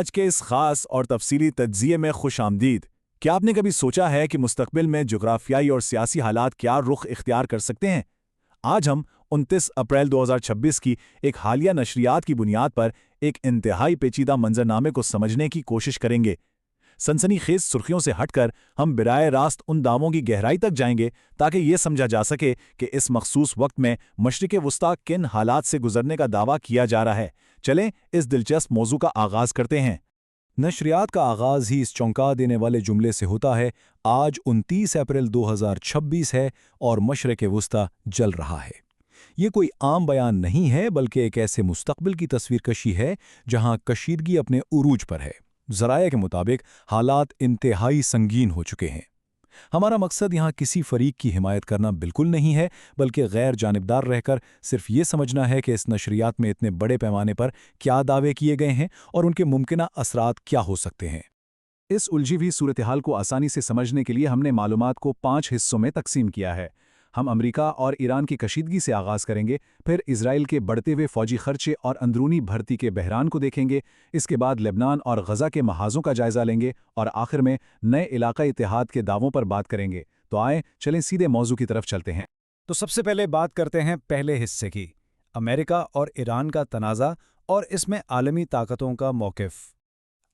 آج کے اس خاص اور تفصیلی تجزیے میں خوش آمدید۔ کیا آپ نے کبھی سوچا ہے کہ مستقبل میں جغرافیائی اور سیاسی حالات کیا رخ اختیار کر سکتے ہیں؟ آج ہم 29 اپریل 2026 کی ایک حالیہ نشریات کی بنیاد پر ایک انتہائی پیچیدہ منظرنامے کو سمجھنے کی کوشش کریں گے۔ سنسنی خیز سرخیوں سے ہٹ کر ہم براہ راست ان دعووں کی گہرائی تک جائیں گے تاکہ یہ سمجھا جا سکے کہ اس مخصوص وقت میں مشرق وسطیٰ کن حالات سے گزرنے کا دعویٰ کیا جا رہا ہے۔ چلیں اس دلچسپ موضوع کا آغاز کرتے ہیں۔ نشریات کا آغاز ہی اس چونکا دینے والے جملے سے ہوتا ہے، آج 29 اپریل 2026 ہے اور مشرق وسطیٰ جل رہا ہے۔ یہ کوئی عام بیان نہیں ہے بلکہ ایک ایسے مستقبل کی تصویر کشی ہے جہاں کشیدگی اپنے عروج پر ہے۔ ذرائع کے مطابق حالات انتہائی سنگین ہو چکے ہیں۔ ہمارا مقصد یہاں کسی فریق کی حمایت کرنا بالکل نہیں ہے بلکہ غیر جانبدار رہ کر صرف یہ سمجھنا ہے کہ اس نشریات میں اتنے بڑے پیمانے پر کیا دعوے کیے گئے ہیں اور ان کے ممکنہ اثرات کیا ہو سکتے ہیں۔ اس الجھی ہوئی صورتحال کو آسانی سے سمجھنے کے لیے ہم نے معلومات کو 5 حصوں میں تقسیم کیا ہے۔ ہم امریکہ اور ایران کی کشیدگی سے آغاز کریں گے، پھر اسرائیل کے بڑھتے ہوئے فوجی خرچے اور اندرونی بھرتی کے بحران کو دیکھیں گے، اس کے بعد لبنان اور غزہ کے محاذوں کا جائزہ لیں گے اور آخر میں نئے علاقائی اتحاد کے دعووں پر بات کریں گے۔ تو آئیں چلیں سیدھے موضوع کی طرف چلتے ہیں۔ تو سب سے پہلے بات کرتے ہیں پہلے حصے کی، امریکہ اور ایران کا تنازع اور اس میں عالمی طاقتوں کا موقف۔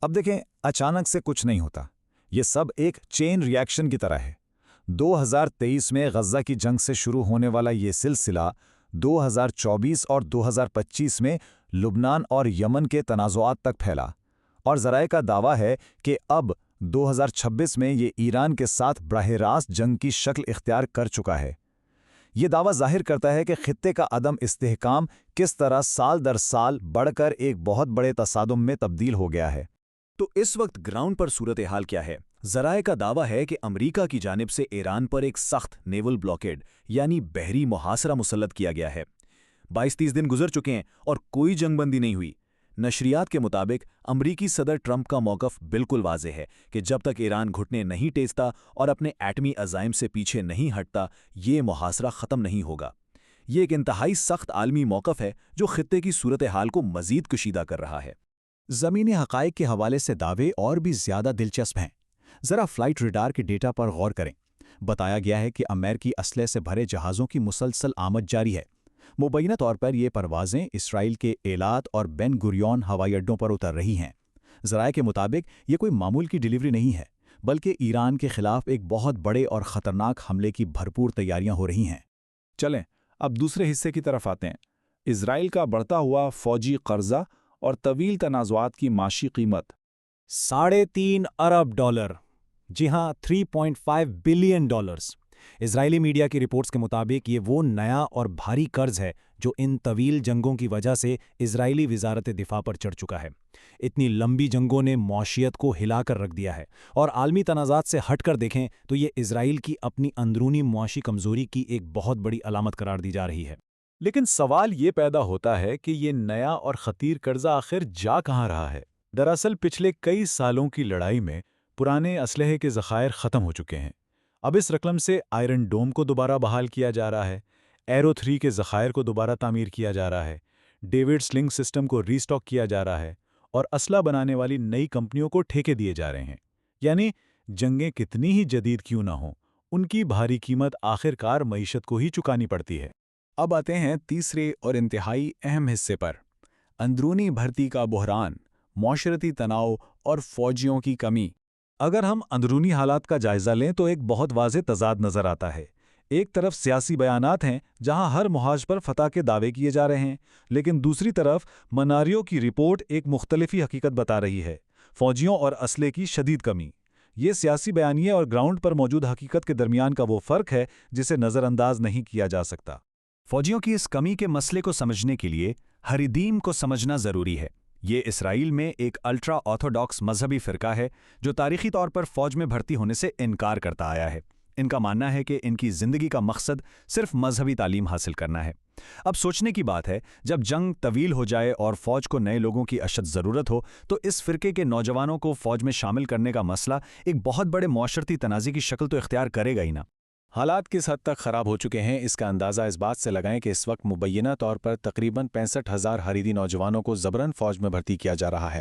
اب دیکھیں، اچانک سے کچھ نہیں ہوتا، یہ سب ایک چین ری ایکشن کی طرح ہے۔ 2023 میں غزہ کی جنگ سے شروع ہونے والا یہ سلسلہ 2024 اور 2025 میں لبنان اور یمن کے تنازعات تک پھیلا، اور ذرائع کا دعویٰ ہے کہ اب 2026 میں یہ ایران کے ساتھ براہ راست جنگ کی شکل اختیار کر چکا ہے۔ یہ دعویٰ ظاہر کرتا ہے کہ خطے کا عدم استحکام کس طرح سال در سال بڑھ کر ایک بہت بڑے تصادم میں تبدیل ہو گیا ہے۔ تو اس وقت گراؤنڈ پر صورتحال کیا ہے؟ ذرائع کا دعویٰ ہے کہ امریکہ کی جانب سے ایران پر ایک سخت نیول بلاکیڈ یعنی بحری محاصرہ مسلط کیا گیا ہے۔ 22-30 دن گزر چکے ہیں اور کوئی جنگ بندی نہیں ہوئی۔ نشریات کے مطابق امریکی صدر ٹرمپ کا موقف بالکل واضح ہے کہ جب تک ایران گھٹنے نہیں ٹیستا اور اپنے ایٹمی عزائم سے پیچھے نہیں ہٹتا، یہ محاصرہ ختم نہیں ہوگا۔ یہ ایک انتہائی سخت عالمی موقف ہے جو خطے کی صورتحال کو مزید کشیدہ کر رہا ہے۔ زمینی حقائق کے حوالے سے دعوے اور بھی زیادہ دلچسپ ہیں۔ ذرا فلائٹ ریڈار کے ڈیٹا پر غور کریں۔ بتایا گیا ہے کہ امریکی اسلحے سے بھرے جہازوں کی مسلسل آمد جاری ہے۔ مبینہ طور پر یہ پروازیں اسرائیل کے ایلات اور بین گوریون ہوائی اڈوں پر اتر رہی ہیں۔ ذرائع کے مطابق یہ کوئی معمول کی ڈیلیوری نہیں ہے بلکہ ایران کے خلاف ایک بہت بڑے اور خطرناک حملے کی بھرپور تیاریاں ہو رہی ہیں۔ چلیں اب دوسرے حصے کی طرف آتے ہیں۔ اسرائیل کا بڑھتا ہوا فوجی قرضہ اور طویل تنازعات کی معاشی قیمت۔ $3.5 ارب، جی ہاں 3.5 بلین ڈالرز۔ اسرائیلی میڈیا کی رپورٹس کے مطابق یہ وہ نیا اور بھاری قرض ہے جو ان طویل جنگوں کی وجہ سے اسرائیلی وزارت دفاع پر چڑھ چکا ہے۔ اتنی لمبی جنگوں نے معیشت کو ہلا کر رکھ دیا ہے، اور عالمی تنازعات سے ہٹ کر دیکھیں تو یہ اسرائیل کی اپنی اندرونی معاشی کمزوری کی ایک بہت بڑی علامت قرار دی جا رہی ہے۔ لیکن سوال یہ پیدا ہوتا ہے کہ یہ نیا اور خطیر قرضہ آخر جا کہاں رہا ہے؟ دراصل پچھلے کئی سالوں کی لڑائی میں پرانے اسلحے کے ذخائر ختم ہو چکے ہیں۔ اب اس رقم سے آئرن ڈوم کو دوبارہ بحال کیا جا رہا ہے، ایرو 3 کے ذخائر کو دوبارہ تعمیر کیا جا رہا ہے، ڈیوڈ سلنگ سسٹم کو ری سٹاک کیا جا رہا ہے، اور اسلحہ بنانے والی نئی کمپنیوں کو ٹھیکے دیے جا رہے ہیں۔ یعنی جنگیں کتنی ہی جدید کیوں نہ ہوں، ان کی بھاری قیمت آخر کار معیشت کو ہی چکانی پڑتی ہے۔ اب آتے ہیں تیسرے اور انتہائی اہم حصے پر، اندرونی بھرتی کا بحران، معاشرتی تناؤ اور فوجیوں کی کمی۔ اگر ہم اندرونی حالات کا جائزہ لیں تو ایک بہت واضح تضاد نظر آتا ہے۔ ایک طرف سیاسی بیانات ہیں جہاں ہر محاذ پر فتح کے دعوے کیے جا رہے ہیں، لیکن دوسری طرف مناریو کی رپورٹ ایک مختلف ہی حقیقت بتا رہی ہے، فوجیوں اور اسلحے کی شدید کمی۔ یہ سیاسی بیانیے اور گراؤنڈ پر موجود حقیقت کے درمیان کا وہ فرق ہے جسے نظر انداز نہیں کیا جا سکتا۔ فوجیوں کی اس کمی کے مسئلے کو سمجھنے کے لیے حریدیم کو سمجھنا ضروری ہے۔ یہ اسرائیل میں ایک الٹرا آرتھوڈاکس مذہبی فرقہ ہے جو تاریخی طور پر فوج میں بھرتی ہونے سے انکار کرتا آیا ہے۔ ان کا ماننا ہے کہ ان کی زندگی کا مقصد صرف مذہبی تعلیم حاصل کرنا ہے۔ اب سوچنے کی بات ہے، جب جنگ طویل ہو جائے اور فوج کو نئے لوگوں کی اشد ضرورت ہو تو اس فرقے کے نوجوانوں کو فوج میں شامل کرنے کا مسئلہ ایک بہت بڑے معاشرتی تنازع کی شکل تو اختیار کرے گا ہی نا۔ حالات کس حد تک خراب ہو چکے ہیں اس کا اندازہ اس بات سے لگائیں کہ اس وقت مبینہ طور پر تقریباً 65,000 حریری نوجوانوں کو زبرن فوج میں بھرتی کیا جا رہا ہے۔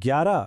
11